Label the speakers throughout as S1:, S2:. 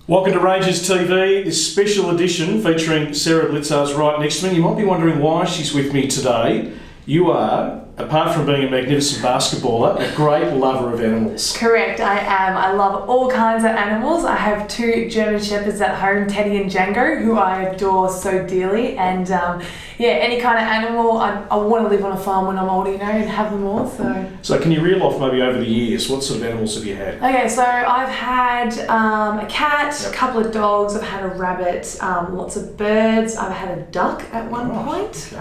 S1: Welcome to Rangers TV, this special edition featuring Sarah Blitzar's right next to me. You might be wondering why she's with me today. You are, apart from being a magnificent basketballer, a great lover of animals.
S2: Correct, I am. I love all kinds of animals. I have two German Shepherds at home, Teddy and Django, who I adore so dearly. And any kind of animal, I want to live on a farm when I'm older, and have them all.
S1: So can you reel off maybe over the years, what sort of animals have you had?
S2: Okay, so I've had a cat, a couple of dogs, I've had a rabbit, lots of birds, I've had a duck at one point.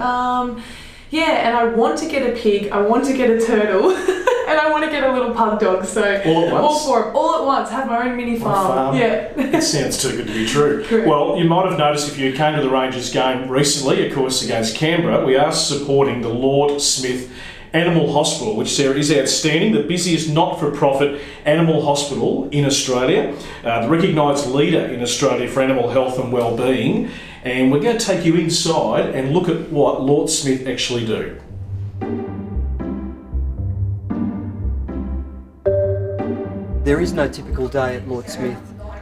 S2: And I want to get a pig, I want to get a turtle, and I want to get a little pug dog. So
S1: all at once?
S2: All four, all at once, have my own mini farm. Yeah.
S1: It sounds too good to be true.
S2: Correct.
S1: Well, you might have noticed if you came to the Rangers game recently, of course, against Canberra, we are supporting the Lort Animal Hospital, which, Sarah, is outstanding, the busiest not-for-profit animal hospital in Australia, the recognised leader in Australia for animal health and well-being, and we're going to take you inside and look at what Lort Smith actually do.
S3: There is no typical day at Lort Smith,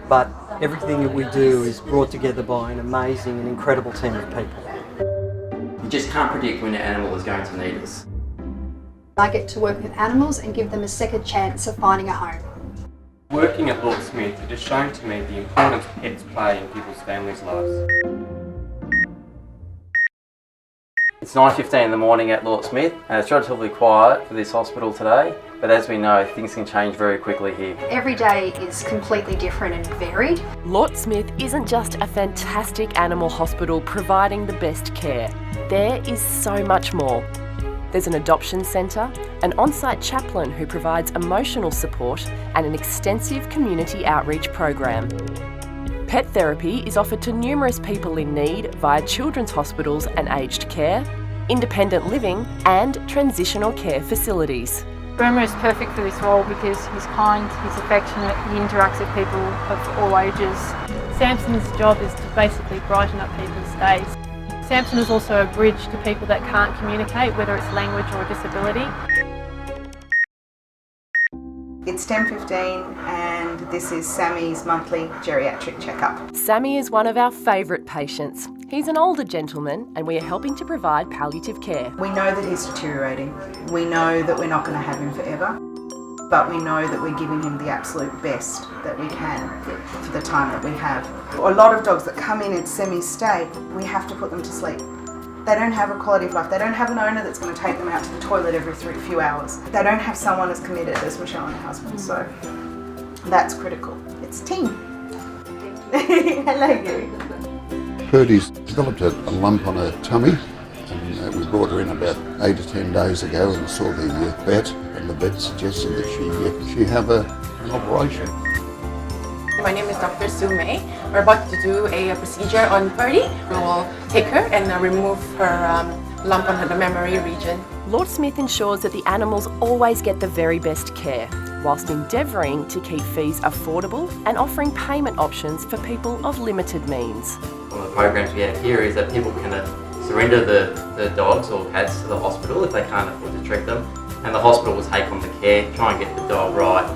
S3: but everything that we do is brought together by an amazing and incredible team of people.
S4: You just can't predict when your animal is going to need us.
S5: I get to work with animals and give them a second chance of finding a home.
S6: Working at Lort Smith, it has shown to me the importance pets play in people's families' lives.
S4: It's 9:15 in the morning at Lort Smith, and it's relatively quiet for this hospital today, but as we know, things can change very quickly here.
S5: Every day is completely different and varied.
S7: Lort Smith isn't just a fantastic animal hospital providing the best care. There is so much more. There's an adoption centre, an on-site chaplain who provides emotional support, and an extensive community outreach program. Pet therapy is offered to numerous people in need via children's hospitals and aged care, independent living and transitional care facilities.
S8: Burma is perfect for this role because he's kind, he's affectionate, he interacts with people of all ages. Samson's job is to basically brighten up people's days. Samson is also a bridge to people that can't communicate, whether it's language or disability.
S9: It's 10:15 and this is Sammy's monthly geriatric checkup.
S7: Sammy is one of our favourite patients. He's an older gentleman and we are helping to provide palliative care.
S9: We know that he's deteriorating. We know that we're not going to have him forever, but we know that we're giving him the absolute best that we can for the time that we have. A lot of dogs that come in semi-state, we have to put them to sleep. They don't have a quality of life. They don't have an owner that's going to take them out to the toilet every few hours. They don't have someone as committed as Michelle and her husband, so that's critical. It's team. Hello, you.
S10: Purdy's developed a lump on her tummy, and we brought her in about 8 to 10 days ago and saw the vet, and the vet suggested that she have an operation.
S11: My name is Dr. Sue May. We're about to do a procedure on Purdy. We will take her and remove her lump on the memory region.
S7: Lort Smith ensures that the animals always get the very best care, whilst endeavouring to keep fees affordable and offering payment options for people of limited means.
S4: One of the programs we have here is that people can surrender the dogs or cats to the hospital if they can't afford to treat them, and the hospital will take on the care, try and get the dog right,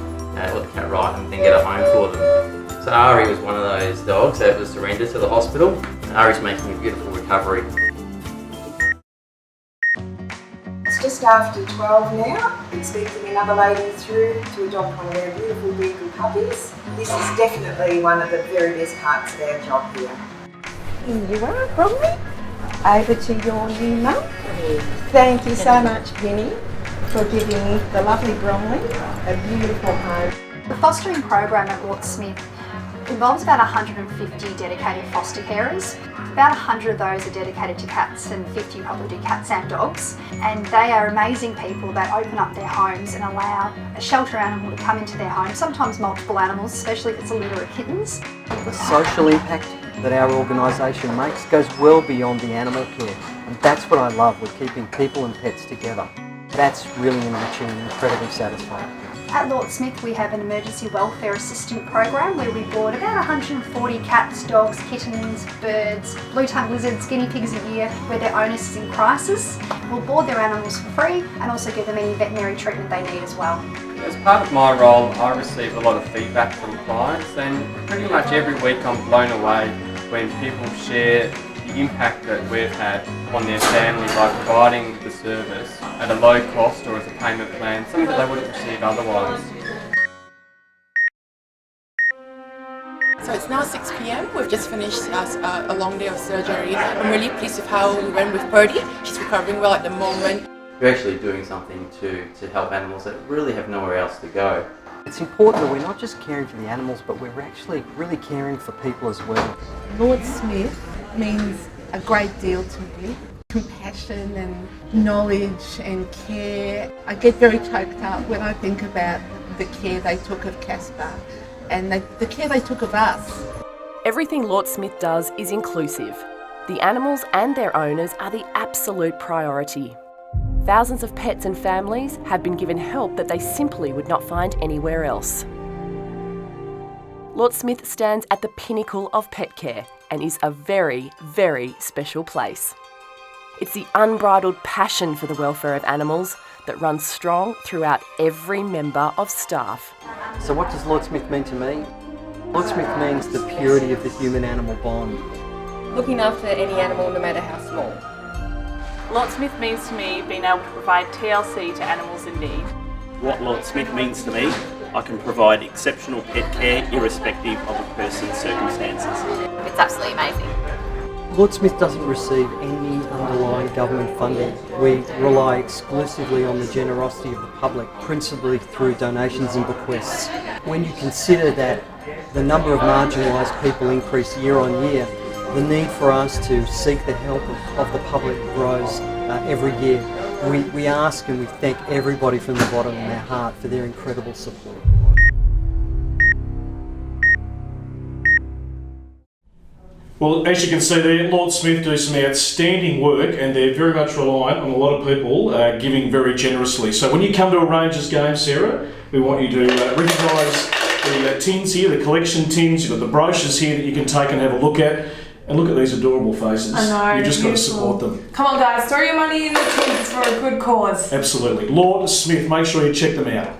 S4: or the cat right, and then get a home for them. So Ari was one of those dogs that was surrendered to the hospital, and Ari's making a beautiful recovery.
S9: It's just after 12 now. Expecting another lady through to adopt one of our beautiful beagle puppies. This is definitely one of the very best parts of our job here.
S12: Here you are, Bromley. Over to your new mum. Thank you so much, Penny, for giving the lovely Bromley a beautiful home.
S5: The fostering program at Lort Smith involves about 150 dedicated foster carers. About 100 of those are dedicated to cats and 50 probably do cats and dogs. And they are amazing people that open up their homes and allow a shelter animal to come into their home, sometimes multiple animals, especially if it's a litter of kittens.
S3: The social impact that our organisation makes goes well beyond the animal care, and that's what I love with keeping people and pets together. That's really enriching and incredibly satisfying.
S5: At Lort Smith we have an emergency welfare assistant program where we board about 140 cats, dogs, kittens, birds, blue-tongued lizards, guinea pigs a year where their owners is in crisis. We'll board their animals for free and also give them any veterinary treatment they need as well.
S6: As part of my role, I receive a lot of feedback from clients, and pretty much every week I'm blown away when people share the impact that we've had on their family by providing the service at a low cost or as a payment plan, something that they wouldn't receive otherwise.
S11: So it's now 6 p.m. We've just finished a long day of surgery. I'm really pleased with how we went with Purdy. She's recovering well at the moment.
S4: We're actually doing something to help animals that really have nowhere else to go.
S3: It's important that we're not just caring for the animals, but we're actually really caring for people as well.
S12: Lort Smith means a great deal to me. Compassion and knowledge and care. I get very choked up when I think about the care they took of Casper and the care they took of us.
S7: Everything Lort Smith does is inclusive. The animals and their owners are the absolute priority. Thousands of pets and families have been given help that they simply would not find anywhere else. Lort Smith stands at the pinnacle of pet care and is a very, very special place. It's the unbridled passion for the welfare of animals that runs strong throughout every member of staff.
S3: So what does Lort Smith mean to me? Lort Smith means the purity of the human-animal bond.
S13: Looking after any animal, no matter how small.
S14: Lort Smith means to me being able to provide TLC to animals in need.
S15: What Lort Smith means to me, I can provide exceptional pet care irrespective of a person's circumstances.
S13: It's absolutely amazing.
S3: Lort Smith doesn't receive any underlying government funding. We rely exclusively on the generosity of the public, principally through donations and bequests. When you consider that the number of marginalised people increase year on year, the need for us to seek the help of the public grows every year. We ask and we thank everybody from the bottom of our heart for their incredible support.
S1: Well, as you can see there, Lort Smith do some outstanding work, and they're very much reliant on a lot of people giving very generously. So when you come to a Rangers game, Sarah, we want you to recognise the tins here, the collection tins. You've got the brochures here that you can take and have a look at. And look at these adorable faces.
S2: I know,
S1: You've just got to
S2: beautiful.
S1: support them.
S2: Come on guys, throw your money in the tins for a good cause.
S1: Absolutely. Lort Smith, make sure you check them out.